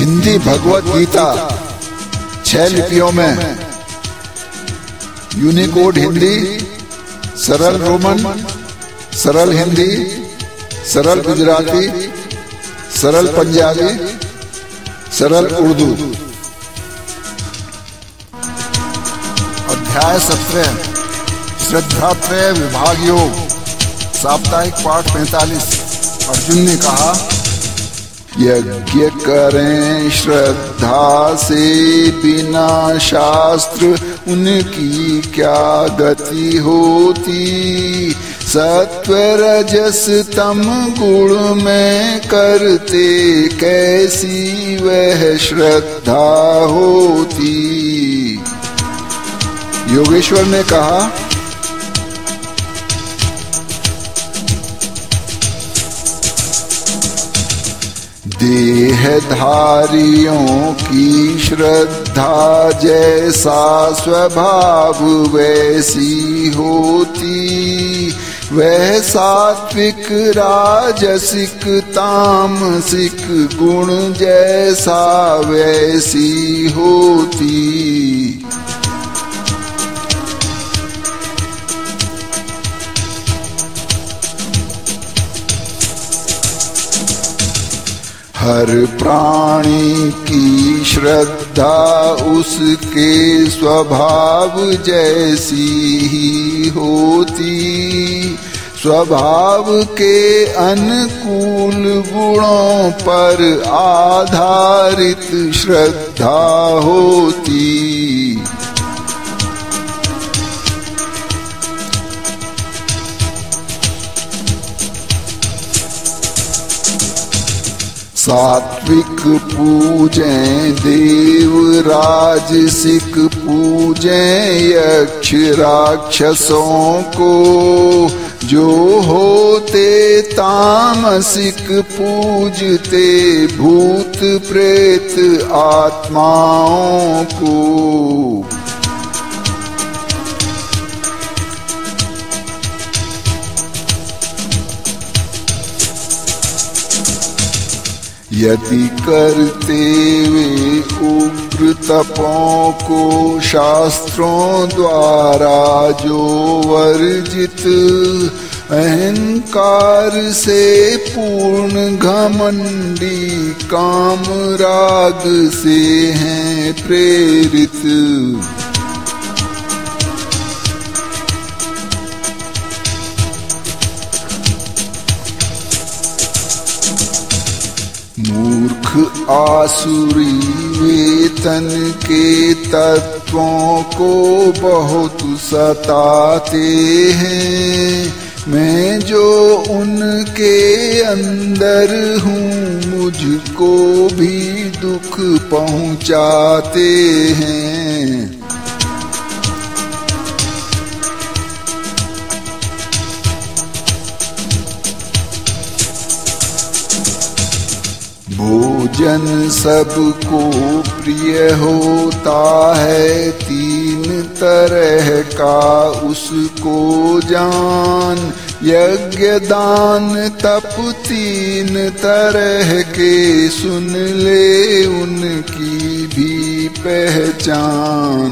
हिंदी भगवत गीता 6 लिपियों में, यूनिकोड हिंदी, सरल रोमन, सरल हिंदी, सरल गुजराती, सरल पंजाबी, सरल उर्दू। अध्याय 17 श्रद्धात्रय विभाग योग, साप्ताहिक पाठ 45। अर्जुन ने कहा, यज्ञ करें श्रद्धा से बिना शास्त्र, उनकी क्या गति होती। सत्व रजस तम गुण में करते, कैसी वह श्रद्धा होती। योगेश्वर ने कहा, देहधारियों की श्रद्धा जैसा स्वभाव वैसी होती। वह सात्विक राजसिक तामसिक गुण जैसा वैसी होती। हर प्राणी की श्रद्धा उसके स्वभाव जैसी ही होती। स्वभाव के अनुकूल गुणों पर आधारित श्रद्धा होती। सात्विक पूजें देव, राजसिक पूजें यक्ष राक्षसों को। जो होते तामसिक पूजते भूत प्रेत आत्माओं को। यदि करते वे उग्र तपों को शास्त्रों द्वारा जो वर्जित, अहंकार से पूर्ण घमंडी काम राग से हैं प्रेरित। मूर्ख आसुरी वेतन के तत्वों को बहुत सताते हैं। मैं जो उनके अंदर हूँ, मुझको भी दुख पहुँचाते हैं। भोजन सबको प्रिय होता है, 3 तरह का उसको जान। यज्ञ दान तप 3 तरह के, सुन ले उनकी भी पहचान।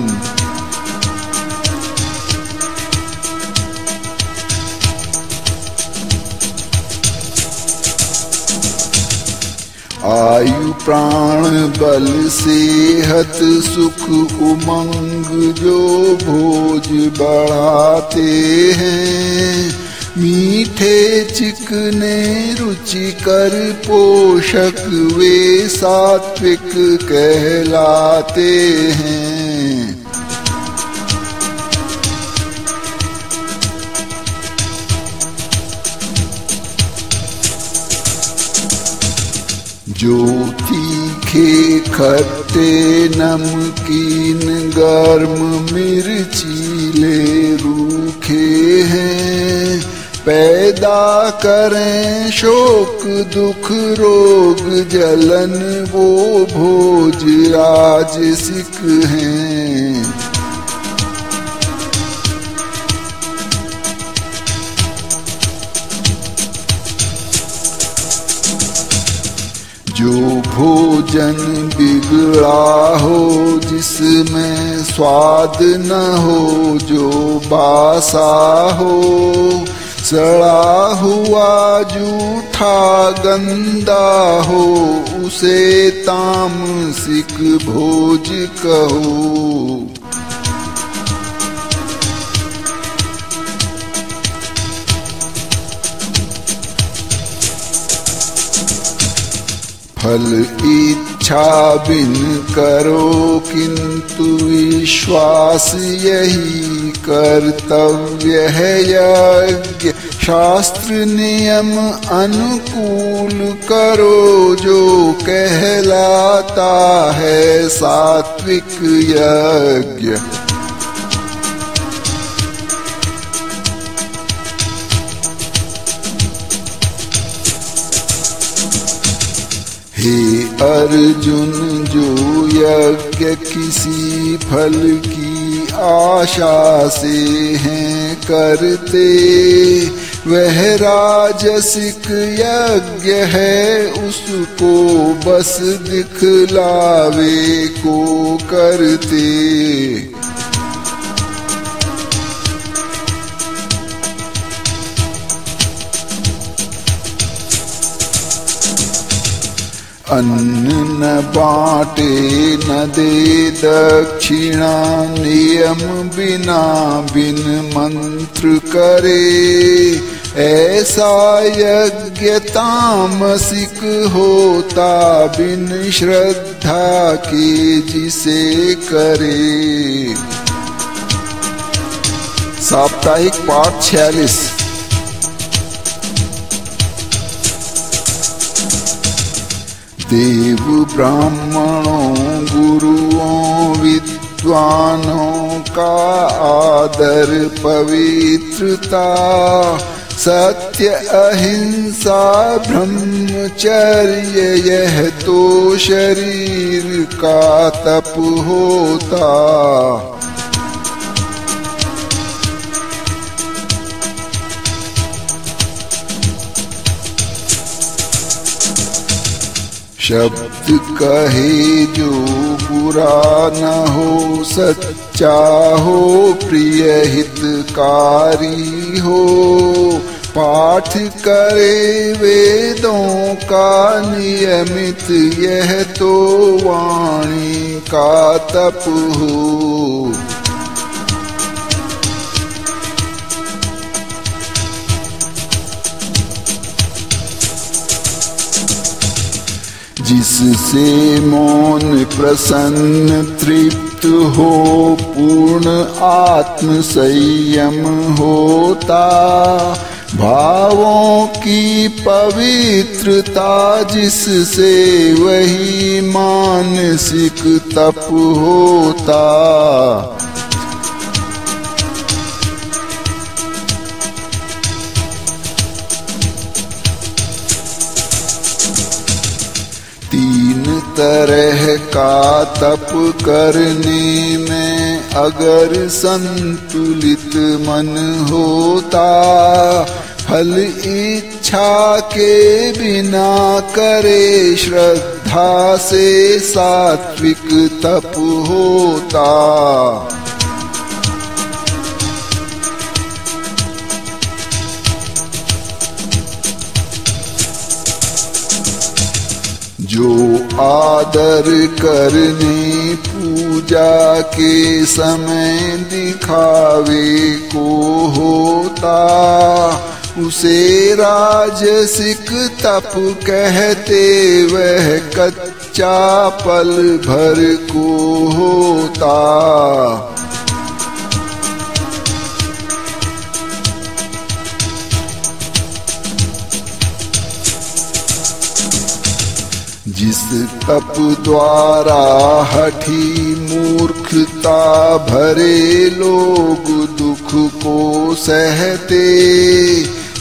आयु प्राण बल सेहत सुख उमंग जो भोज बढ़ाते हैं। मीठे चिकने रुचिकर पोषक वे सात्विक कहलाते हैं। जो तीखे खट्टे नमकीन गर्म मिर्चीले रूखे हैं, पैदा करें शोक दुख रोग जलन, वो भोज राजसिक हैं। जो भोजन बिगड़ा हो जिसमें स्वाद न हो, जो बासा हो, सड़ा हुआ जूठा गंदा हो, उसे तामसिक भोज कहो। फल इच्छा बिन करो किंतु विश्वास यही कर्तव्य है यज्ञ। शास्त्र नियम अनुकूल करो, जो कहलाता है सात्विक यज्ञ। हे अर्जुन, जो यज्ञ किसी फल की आशा से हैं करते, वह राजसिक यज्ञ है, उसको बस दिखलावे को करते। अन्न न बांटे न दे दक्षिणा, नियम बिना बिन मंत्र करे, ऐसा यज्ञ तामसिक होता, बिन श्रद्धा के जिसे करे। साप्ताहिक पाठ 46। देव ब्राह्मणों गुरुओं विद्वानों का आदर पवित्रता, सत्य अहिंसा ब्रह्मचर्य, यह तो शरीर का तप होता। शब्द कहे जो बुरा न हो, सच्चा हो, प्रिय हितकारी हो, पाठ करे वेदों का नियमित, यह तो वाणी का तप हो। जिससे मौन प्रसन्न तृप्त हो, पूर्ण आत्म संयम होता, भावों की पवित्रता जिससे वही मानसिक तप होता। तीन तरह का तप करने में अगर संतुलित मन होता, फल इच्छा के बिना करे, श्रद्धा से सात्विक तप होता। जो आदर करने पूजा के समय दिखावे को होता, उसे राजसिक तप कहते, वह कच्चा पल भर को होता। जिस तप द्वारा हठी मूर्खता भरे लोग दुख को सहते,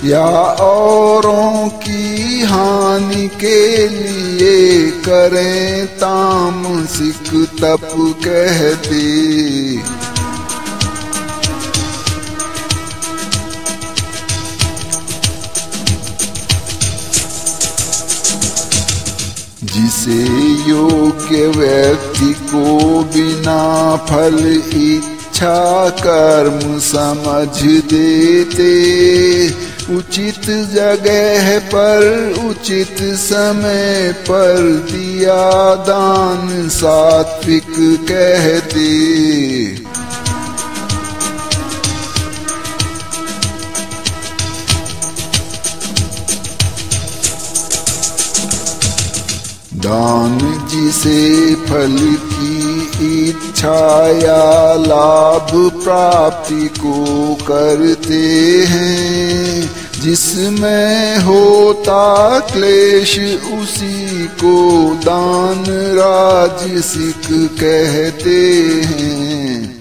या औरों की हानि के लिए करें तामसिक तप कहते। जिसे योग्य व्यक्ति को बिना फल इच्छा कर्म समझ देते, उचित जगह पर उचित समय पर दिया दान सात्विक कहते। दान जिसे फल की इच्छा या लाभ प्राप्ति को करते हैं, जिसमें होता क्लेश उसी को दान राजसिक कहते हैं।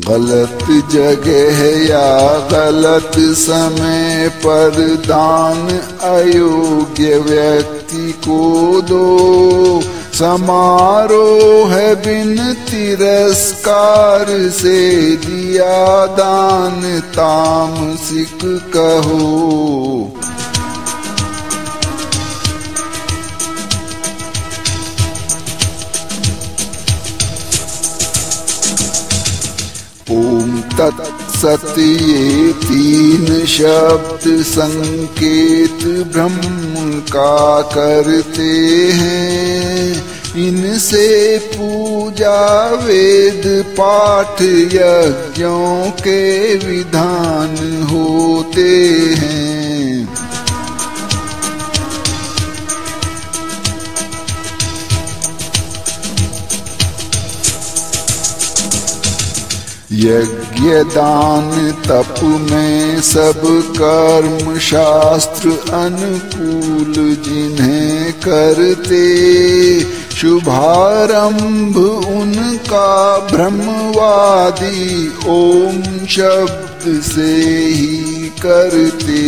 गलत जगह या गलत समय पर दान अयोग्य व्यक्ति को दो, समारोह बिन तिरस्कार से दिया दान तामसिक कहो। ओम तत्सत ये तीन शब्द संकेत ब्रह्म का करते हैं, इनसे पूजा वेद पाठ यज्ञों के विधान होते हैं। यज्ञ दान तप में सब कर्म शास्त्र अनुकूल जिन्हें करते, शुभारंभ उनका ब्रह्मवादी ओम शब्द से ही करते।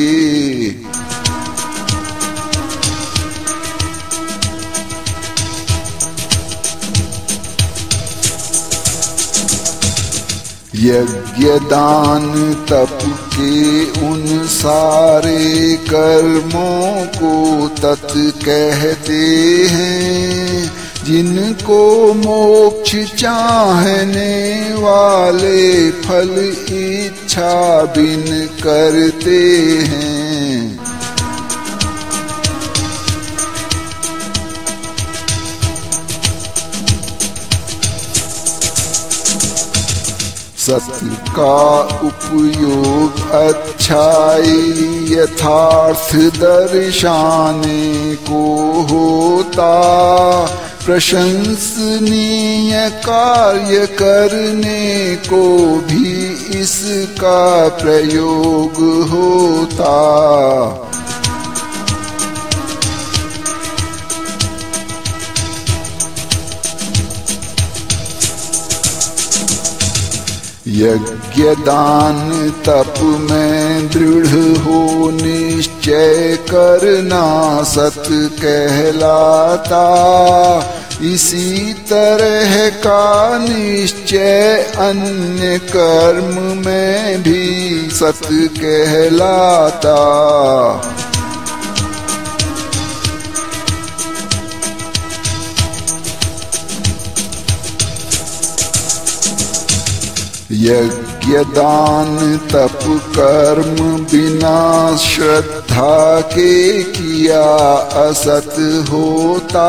यज्ञ दान तप के उन सारे कर्मों को तत् कहते हैं, जिनको मोक्ष चाहने वाले फल इच्छा बिन करते हैं। सत्य का उपयोग अच्छाई यथार्थ दर्शाने को होता, प्रशंसनीय कार्य करने को भी इसका प्रयोग होता। यज्ञ दान तप में दृढ़ हो निश्चय करना सत कहलाता, इसी तरह का निश्चय अन्य कर्म में भी सत कहलाता। यज्ञ दान तप कर्म बिना श्रद्धा के किया असत होता,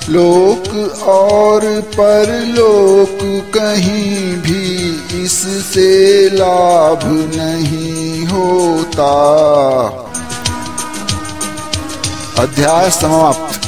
लोक और परलोक कहीं भी इससे लाभ नहीं होता। अध्याय समाप्त।